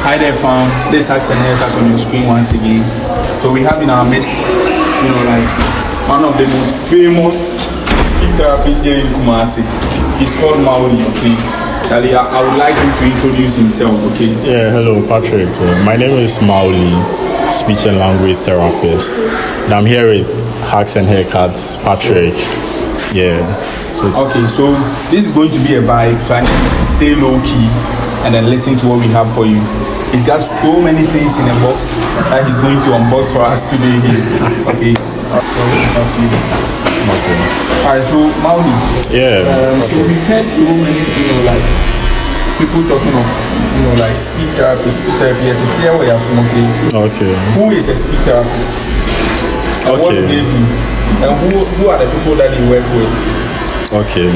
Hi there, fam. This is Hackson Haircut on your screen once again. So we have in our midst, like one of the most famous speech therapists here in Kumasi. He's called Mauli, okay? Charlie, I would like him to introduce himself, okay? Yeah, hello, Patrick. My name is Mauli, speech and language therapist. And I'm here with Hacks and Haircuts, Patrick. Yeah. Okay, so this is going to be a vibe, so I need you to stay low key and then listen to what we have for you. He's got so many things in a box that he's going to unbox for us today. Okay. Alright, so Mauli. Yeah. So we've heard so many, like people talking of, like speech therapy. It's here where you're from, Okay. Who is a speech therapist? And what do they do? And who are the people that they work with? Okay.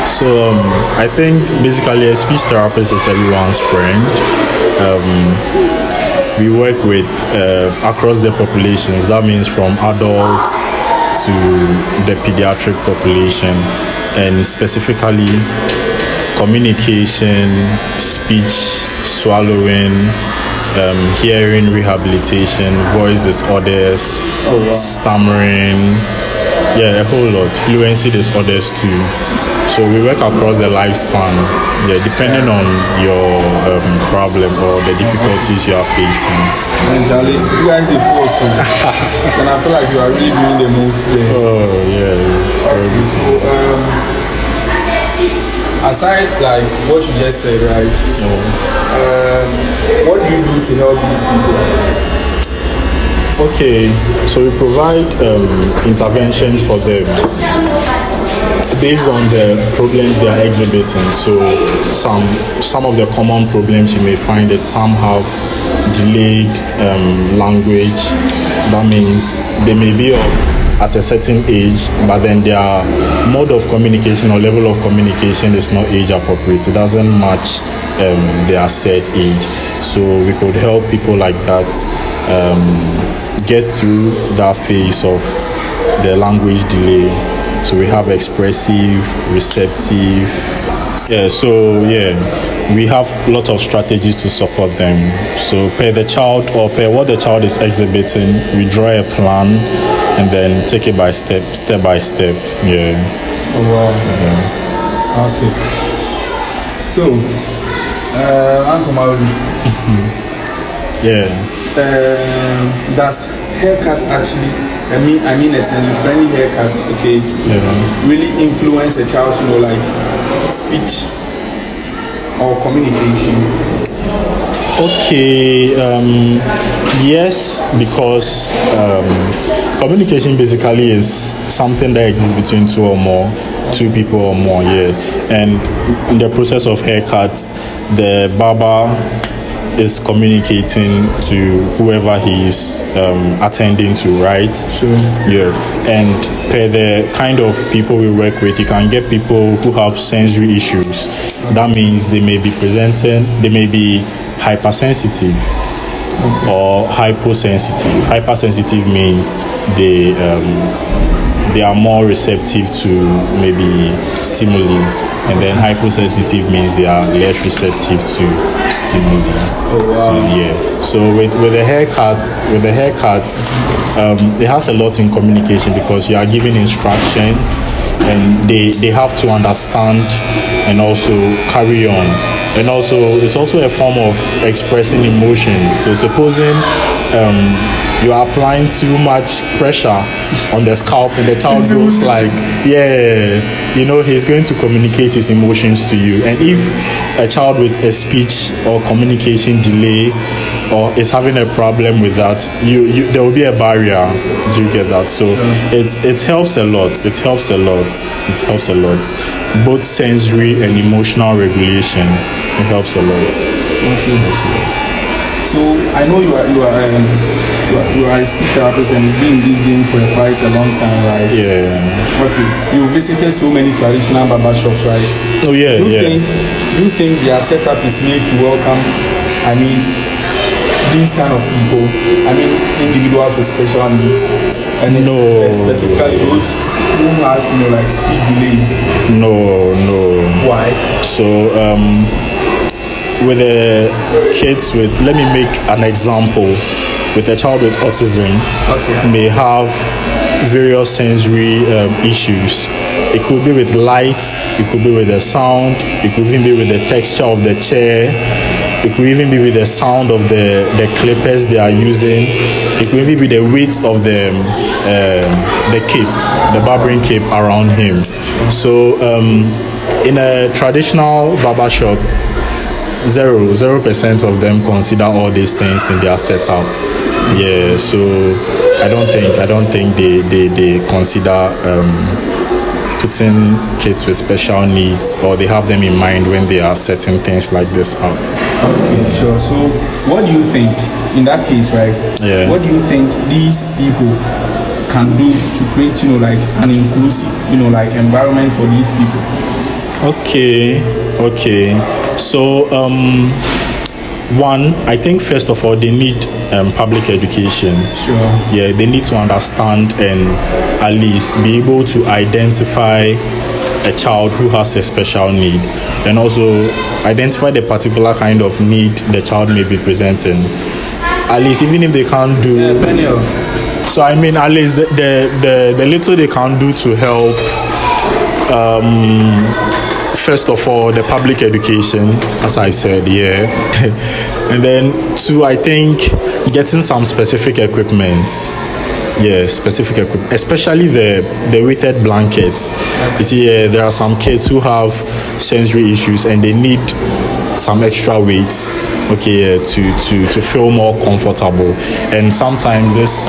So I think basically a speech therapist is everyone's friend. We work with across the populations. That means from adults to the pediatric population, and specifically communication, speech, swallowing, hearing rehabilitation, voice disorders, stammering, a whole lot, fluency disorders too. So we work across the lifespan, depending on your problem or the difficulties you are facing. And Charlie, you guys the force, and I feel like you are really doing the most there. Oh yeah. Okay, so aside like what you just said, right? What do you do to help these people? Okay, so we provide interventions for them based on the problems they are exhibiting. So some of the common problems you may find that some have delayed language. That means they may be at a certain age, but then their mode of communication or level of communication is not age appropriate. It doesn't match their set age. So we could help people like that get through that phase of the language delay. So we have expressive, receptive. We have a lot of strategies to support them. So per the child or per what the child is exhibiting, we draw a plan and then take it by step by step. Yeah. Oh wow. Yeah. Okay. So, Uncle Mauli. Yeah. Does haircut actually, I mean a friendly haircut, okay, really influence a child's, like speech or communication? Okay, yes, because communication basically is something that exists between two people or more, and in the process of haircut, the barber is communicating to whoever he's attending to, right? Sure. Yeah. And per the kind of people we work with, you can get people who have sensory issues. That means they may be hypersensitive or hyposensitive. Hypersensitive means they are more receptive to maybe stimuli, and then hyposensitive means they are less receptive to stimuli. Oh, wow. So with the haircuts, it has a lot in communication because you are giving instructions, and they have to understand and also carry on. And also, it's also a form of expressing emotions. So supposing you are applying too much pressure on the scalp and the child goes like, he's going to communicate his emotions to you. And if a child with a speech or communication delay or is having a problem with that, there will be a barrier. Do you get that? So it helps a lot. It helps a lot. Both sensory and emotional regulation. It helps a lot. Okay. So I know you are a speech therapist and you've been in this game for quite a long time, right? Yeah. Okay. You visited so many traditional barber shops, right? Oh yeah. Do you think their setup is made to welcome, these kind of people? Individuals with special needs, and specifically those who has like speed delay. No. Why? So with the kids with, let me make an example, with a child with autism, may have various sensory issues. It could be with light, it could be with the sound, it could even be with the texture of the chair, it could even be with the sound of the clippers they are using, it could even be the weight of the cape, the barbering cape around him. So in a traditional barber shop, 0% of them consider all these things in their setup. Yeah, so I don't think they consider putting kids with special needs, or they have them in mind when they are setting things like this up. Okay, sure. So what do you think in that case, right? Yeah. What do you think these people can do to create, like an inclusive, like environment for these people? Okay. So one, I think first of all they need public education. Sure. Yeah, they need to understand and at least be able to identify a child who has a special need, and also identify the particular kind of need the child may be presenting. At least even if they can't do. So I mean, at least the little they can do to help. First of all, the public education, as I said, yeah. And then two, I think getting some specific equipment. Yeah, specific equipment, especially the weighted blankets. You see, there are some kids who have sensory issues and they need some extra weight, to feel more comfortable. And sometimes this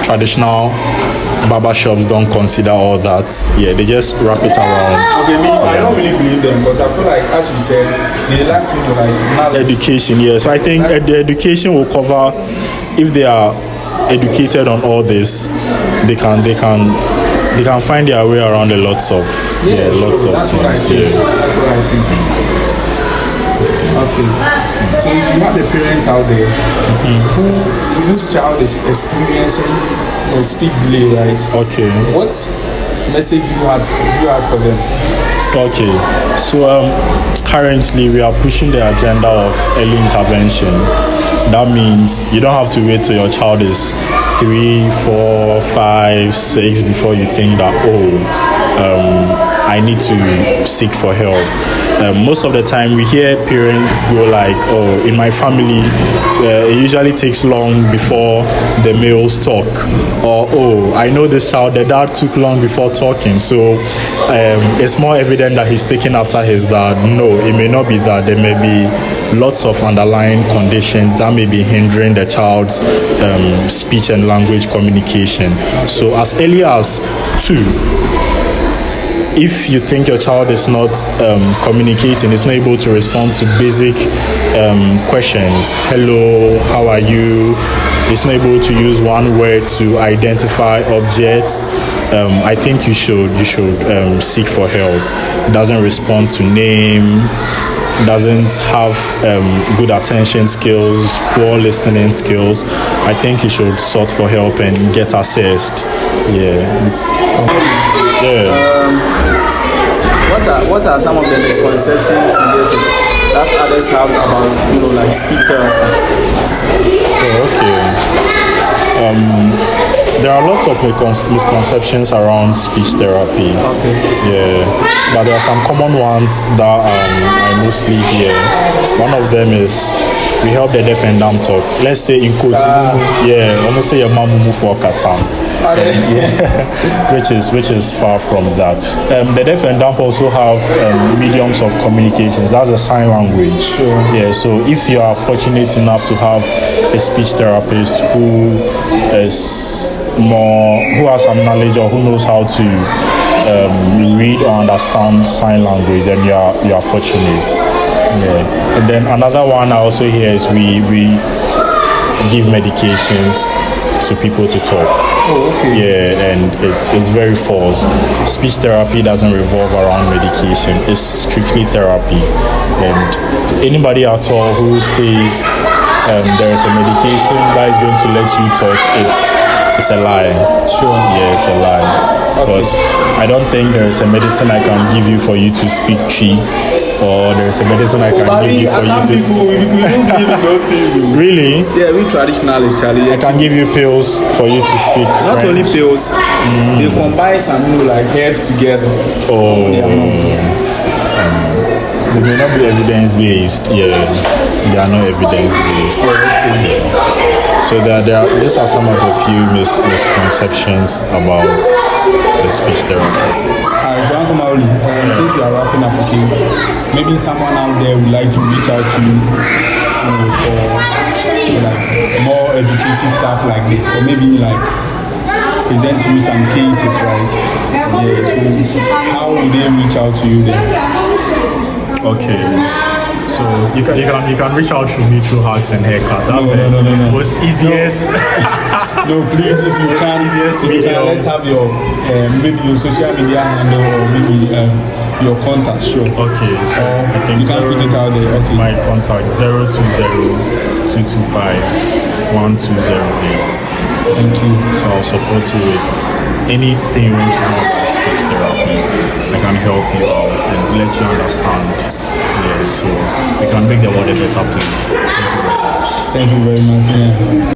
traditional barber shops don't consider all that. Yeah, they just wrap it around. Okay, I don't really believe them, because I feel like, as you said, they lack education. Yeah, so I think the education will cover, if they are educated on all this, they can find their way around lots of things. That's what I think. Okay. So if you have a parent out there whose child is experiencing or speak delay, right? Okay. What message do you have for them? Okay. So currently we are pushing the agenda of early intervention. That means you don't have to wait till your child is 3, 4, 5, 6 before you think that, I need to seek for help. Most of the time we hear parents go like, in my family, it usually takes long before the males talk. Or, I know this child, the dad took long before talking. So it's more evident that he's taking after his dad. No, it may not be that. There may be lots of underlying conditions that may be hindering the child's speech and language communication. So as early as 2, if you think your child is not communicating, is not able to respond to basic questions, hello, how are you, is not able to use one word to identify objects, I think you should seek for help. Doesn't respond to name, doesn't have good attention skills, poor listening skills, I think you should sort for help and get assessed. What are some of the misconceptions that others have about, like speech therapy? There are lots of misconceptions around speech therapy. Okay. Yeah, but there are some common ones that I mostly hear. One of them is we help the deaf and dumb talk. Let's say in quotes, almost say your mom move for kasam. Which is far from that. The deaf and dumb also have mediums of communication. That's a sign language. Sure. Yeah. So if you are fortunate enough to have a speech therapist who has some knowledge or who knows how to read or understand sign language, then you are fortunate. Yeah. And then another one I also hear is we give medications to people to talk. Yeah, and it's very false. Speech therapy doesn't revolve around medication. It's strictly therapy. And anybody at all who says there is a medication that is going to let you talk, it's a lie. Sure. Yeah, it's a lie. Because I don't think there is a medicine I can give you for you to speak tree. or there's a medicine I can give you for you to we don't believe in those things. Really? Yeah, we traditionalists, Charlie. I can give you pills for you to speak Not French. only pills, they combine some like herbs together. Oh. They are not. They may not be evidence-based. Yeah, they are not evidence-based. So these are some of the few misconceptions about the speech therapy. So Uncle Maoli, since we are wrapping up, okay, maybe someone out there would like to reach out to you, for like more educative stuff like this, or maybe like present you some cases, right? Yeah. So how will they reach out to you then? Okay. So you can reach out to me through Hugs and Haircut. That's the most easiest. No, please, if you can, let's have your maybe your social media handle or maybe your contact. Sure. Okay. So you can put it out there. Okay. My contact 020-225-1208. Thank you. So I'll support you with anything you want to know about speech therapy. I can help you out and let you understand. Yeah, so we can make the world a better place. Thank you very much. Yeah.